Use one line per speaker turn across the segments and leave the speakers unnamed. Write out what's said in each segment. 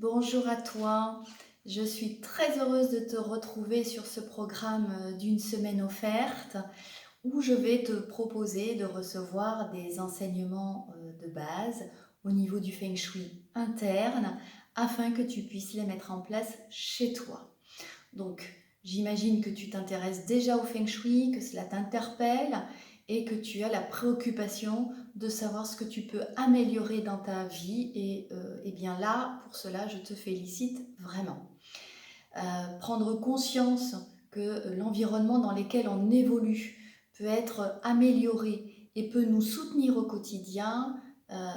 Bonjour à toi, je suis très heureuse de te retrouver sur ce programme d'une semaine offerte où je vais te proposer de recevoir des enseignements de base au niveau du Feng Shui interne afin que tu puisses les mettre en place chez toi. Donc, j'imagine que tu t'intéresses déjà au Feng Shui, que cela t'interpelle et que tu as la préoccupation de savoir ce que tu peux améliorer dans ta vie. Et bien là, pour cela, je te félicite vraiment. Prendre conscience que l'environnement dans lequel on évolue peut être amélioré et peut nous soutenir au quotidien,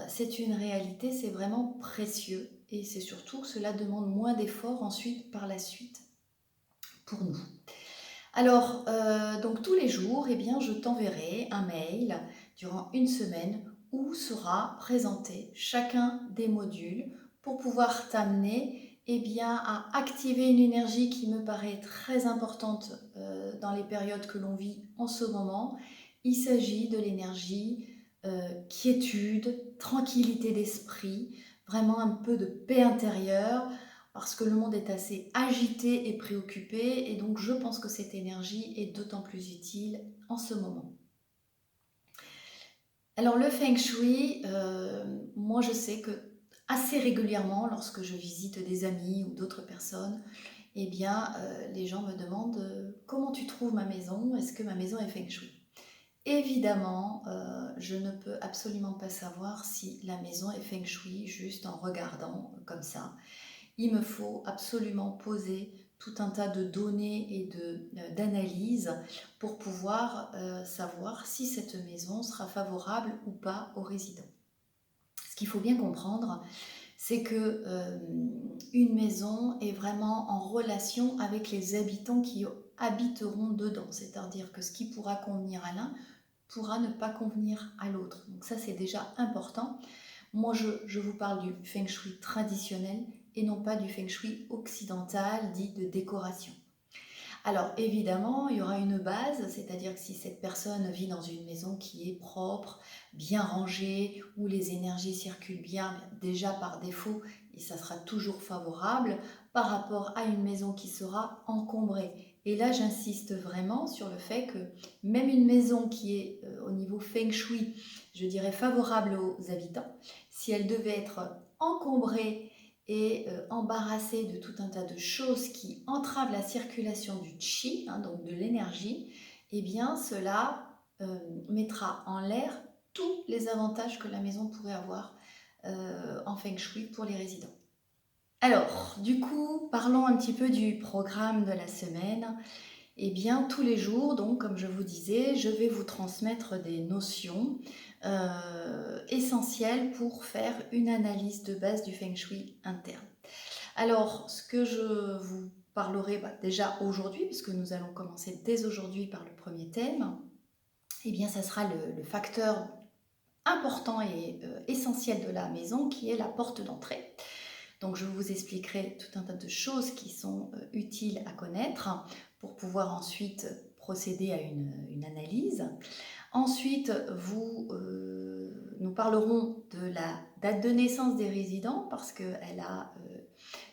c'est une réalité, c'est vraiment précieux. Et c'est surtout que cela demande moins d'efforts ensuite par la suite pour nous. Alors, donc tous les jours, eh bien, je t'enverrai un mail durant une semaine où sera présenté chacun des modules pour pouvoir t'amener eh bien, à activer une énergie qui me paraît très importante dans les périodes que l'on vit en ce moment. Il s'agit de l'énergie quiétude, tranquillité d'esprit, vraiment un peu de paix intérieure, parce que le monde est assez agité et préoccupé, et donc je pense que cette énergie est d'autant plus utile en ce moment. Alors le Feng Shui, moi je sais que assez régulièrement, lorsque je visite des amis ou d'autres personnes, eh bien les gens me demandent comment tu trouves ma maison, est-ce que ma maison est Feng Shui? Évidemment, je ne peux absolument pas savoir si la maison est Feng Shui juste en regardant comme ça. Il me faut absolument poser tout un tas de données et d'analyses pour pouvoir savoir si cette maison sera favorable ou pas aux résidents. Ce qu'il faut bien comprendre, c'est que une maison est vraiment en relation avec les habitants qui habiteront dedans. C'est-à-dire que ce qui pourra convenir à l'un pourra ne pas convenir à l'autre. Donc ça, c'est déjà important. Moi, je vous parle du Feng Shui traditionnel et non pas du Feng Shui occidental dit de décoration. Alors évidemment, il y aura une base, c'est-à-dire que si cette personne vit dans une maison qui est propre, bien rangée, où les énergies circulent bien, déjà par défaut, et ça sera toujours favorable par rapport à une maison qui sera encombrée. Et là, j'insiste vraiment sur le fait que même une maison qui est au niveau Feng Shui, je dirais favorable aux habitants, si elle devait être encombrée et embarrassé de tout un tas de choses qui entravent la circulation du qi, hein, donc de l'énergie, eh bien cela mettra en l'air tous les avantages que la maison pourrait avoir en Feng Shui pour les résidents. Alors, du coup, parlons un petit peu du programme de la semaine. Eh bien, tous les jours, donc, comme je vous disais, je vais vous transmettre des notions essentielles pour faire une analyse de base du Feng Shui interne. Alors, ce que je vous parlerai déjà aujourd'hui, puisque nous allons commencer dès aujourd'hui par le premier thème, eh bien, ça sera le facteur important et essentiel de la maison, qui est la porte d'entrée. Donc, je vous expliquerai tout un tas de choses qui sont utiles à connaître pour pouvoir ensuite procéder à une analyse. Ensuite, nous parlerons de la date de naissance des résidents parce qu'elle a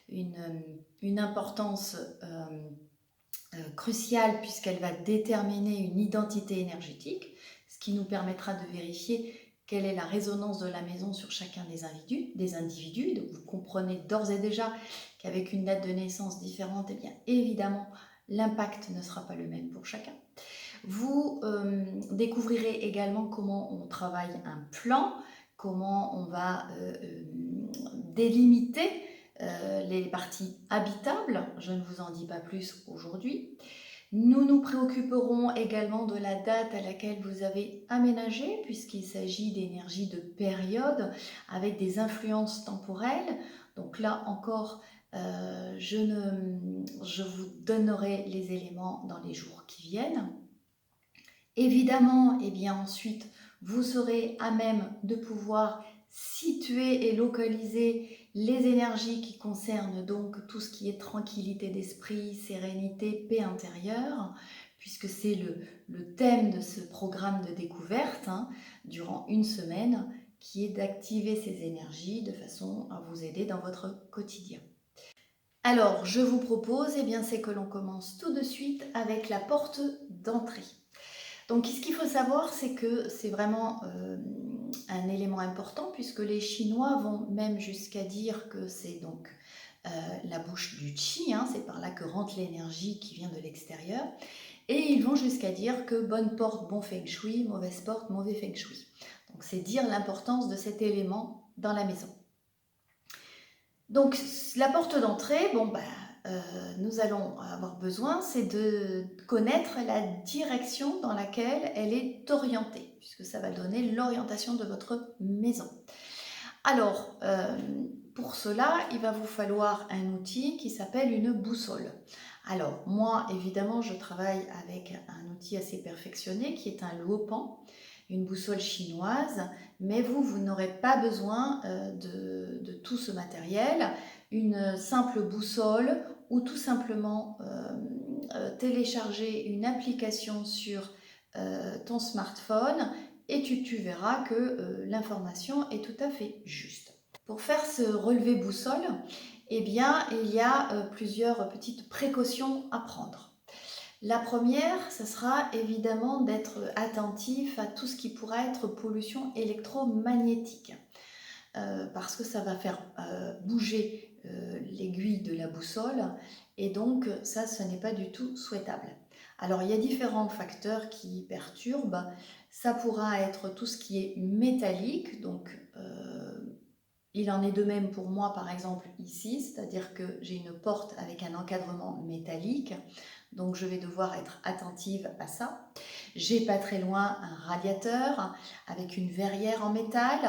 une importance cruciale puisqu'elle va déterminer une identité énergétique, ce qui nous permettra de vérifier quelle est la résonance de la maison sur chacun des individus. Donc vous comprenez d'ores et déjà qu'avec une date de naissance différente, eh bien évidemment l'impact ne sera pas le même pour chacun. Vous découvrirez également comment on travaille un plan, comment on va délimiter les parties habitables. Je ne vous en dis pas plus aujourd'hui. Nous nous préoccuperons également de la date à laquelle vous avez aménagé, puisqu'il s'agit d'énergie de période avec des influences temporelles. Donc là encore, je vous donnerai les éléments dans les jours qui viennent. Évidemment, eh bien ensuite, vous serez à même de pouvoir situer et localiser les énergies qui concernent donc tout ce qui est tranquillité d'esprit, sérénité, paix intérieure, puisque c'est le thème de ce programme de découverte durant une semaine. qui est d'activer ces énergies de façon à vous aider dans votre quotidien. Alors, je vous propose, c'est que l'on commence tout de suite avec la porte d'entrée. Donc, ce qu'il faut savoir, c'est que c'est vraiment un élément important, puisque les Chinois vont même jusqu'à dire que c'est donc la bouche du Qi, c'est par là que rentre l'énergie qui vient de l'extérieur. Et ils vont jusqu'à dire que bonne porte, bon feng shui, mauvaise porte, mauvais feng shui. Donc, c'est dire l'importance de cet élément dans la maison. Donc, la porte d'entrée, nous allons avoir besoin, c'est de connaître la direction dans laquelle elle est orientée, puisque ça va donner l'orientation de votre maison. Alors, pour cela, il va vous falloir un outil qui s'appelle une boussole. Alors, moi, évidemment, je travaille avec un outil assez perfectionné qui est un luopan, une boussole chinoise, mais vous n'aurez pas besoin de tout ce matériel. Une simple boussole ou tout simplement télécharger une application sur ton smartphone et tu verras que l'information est tout à fait juste. Pour faire ce relevé boussole, il y a plusieurs petites précautions à prendre. La première, ce sera évidemment d'être attentif à tout ce qui pourra être pollution électromagnétique, parce que ça va faire bouger l'aiguille de la boussole, et donc ça, ce n'est pas du tout souhaitable. Alors, il y a différents facteurs qui perturbent. Ça pourra être tout ce qui est métallique, donc il en est de même pour moi, par exemple, ici, c'est-à-dire que j'ai une porte avec un encadrement métallique, donc je vais devoir être attentive à ça. J'ai pas très loin un radiateur avec une verrière en métal,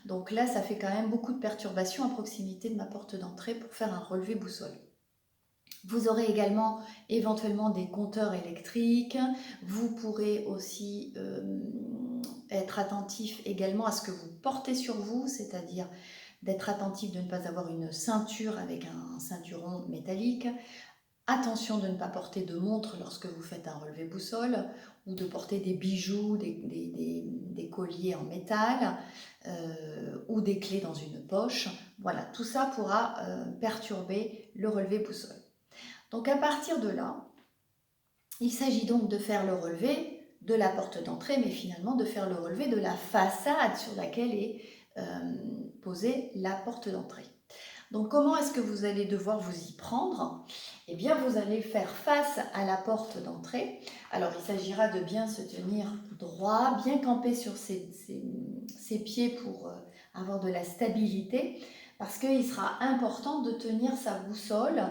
donc là, ça fait quand même beaucoup de perturbations à proximité de ma porte d'entrée pour faire un relevé boussole. Vous aurez également éventuellement des compteurs électriques. Vous pourrez aussi être attentif également à ce que vous portez sur vous, c'est-à-dire d'être attentif de ne pas avoir une ceinture avec un ceinturon métallique. Attention de ne pas porter de montre lorsque vous faites un relevé boussole, ou de porter des bijoux, des colliers en métal, ou des clés dans une poche. Voilà, tout ça pourra perturber le relevé boussole. Donc à partir de là, il s'agit donc de faire le relevé de la porte d'entrée, mais finalement de faire le relevé de la façade sur laquelle est posée la porte d'entrée. Donc comment est-ce que vous allez devoir vous y prendre? Vous allez faire face à la porte d'entrée. Alors il s'agira de bien se tenir droit, bien camper sur ses pieds pour avoir de la stabilité, parce qu'il sera important de tenir sa boussole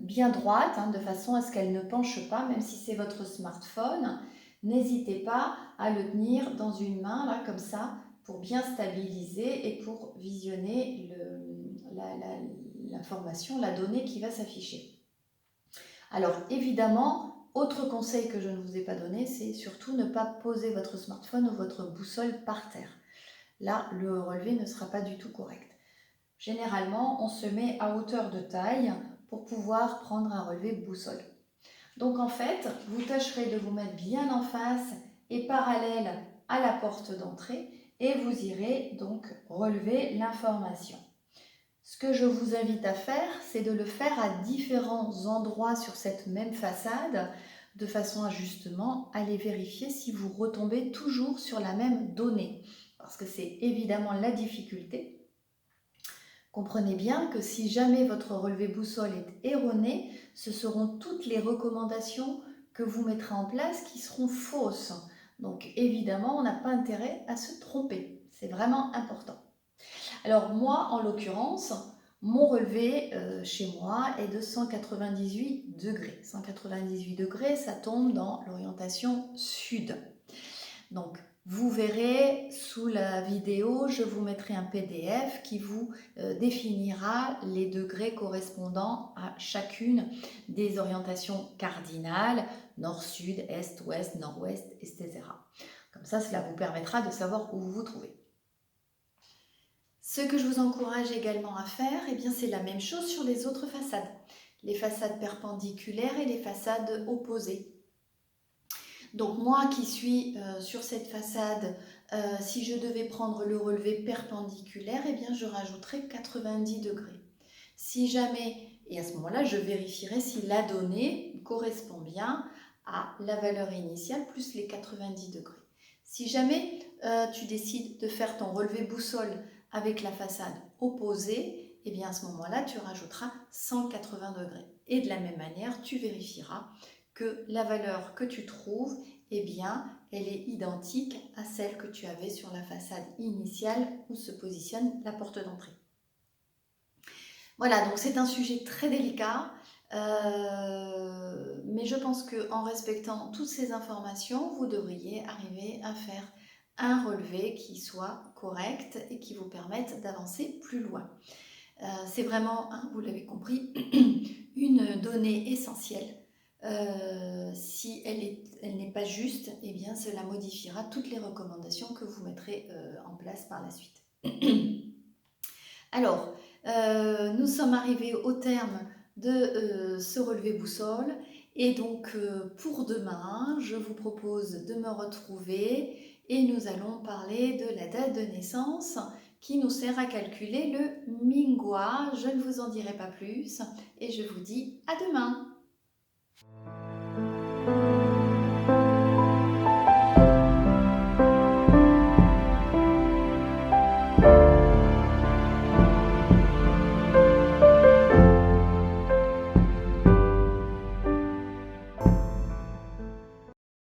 bien droite, de façon à ce qu'elle ne penche pas, même si c'est votre smartphone. N'hésitez pas à le tenir dans une main, là, comme ça, pour bien stabiliser et pour visionner l'information, la donnée qui va s'afficher. Alors évidemment, autre conseil que je ne vous ai pas donné, c'est surtout ne pas poser votre smartphone ou votre boussole par terre. Là, le relevé ne sera pas du tout correct. Généralement, on se met à hauteur de taille pour pouvoir prendre un relevé boussole. Donc en fait, vous tâcherez de vous mettre bien en face et parallèle à la porte d'entrée et vous irez donc relever l'information. Ce que je vous invite à faire, c'est de le faire à différents endroits sur cette même façade, de façon à justement aller vérifier si vous retombez toujours sur la même donnée, parce que c'est évidemment la difficulté. Comprenez bien que si jamais votre relevé boussole est erroné, ce seront toutes les recommandations que vous mettrez en place qui seront fausses. Donc évidemment, on n'a pas intérêt à se tromper. C'est vraiment important. Alors moi, en l'occurrence, mon relevé chez moi est de 198 degrés. 198 degrés, ça tombe dans l'orientation sud. Donc, vous verrez sous la vidéo, je vous mettrai un PDF qui vous définira les degrés correspondant à chacune des orientations cardinales, nord, sud, est, ouest, nord-ouest, etc. Comme ça, cela vous permettra de savoir où vous vous trouvez. Ce que je vous encourage également à faire, c'est la même chose sur les autres façades. Les façades perpendiculaires et les façades opposées. Donc moi qui suis sur cette façade Si je devais prendre le relevé perpendiculaire, eh bien, je rajouterais 90 degrés. Si jamais, et à ce moment-là, je vérifierai si la donnée correspond bien à la valeur initiale plus les 90 degrés. Si jamais tu décides de faire ton relevé boussole avec la façade opposée, eh bien à ce moment-là, tu rajouteras 180 degrés. Et de la même manière, tu vérifieras que la valeur que tu trouves, eh bien, elle est identique à celle que tu avais sur la façade initiale où se positionne la porte d'entrée. Voilà, donc c'est un sujet très délicat, mais je pense qu'en respectant toutes ces informations, vous devriez arriver à faire un relevé qui soit correct et qui vous permette d'avancer plus loin. C'est vraiment, hein, vous l'avez compris, une donnée essentielle. Si elle n'est pas juste, eh bien cela modifiera toutes les recommandations que vous mettrez en place par la suite. Alors, nous sommes arrivés au terme de ce relevé boussole et donc pour demain, je vous propose de me retrouver et nous allons parler de la date de naissance qui nous sert à calculer le Mingwa. Je ne vous en dirai pas plus et je vous dis à demain.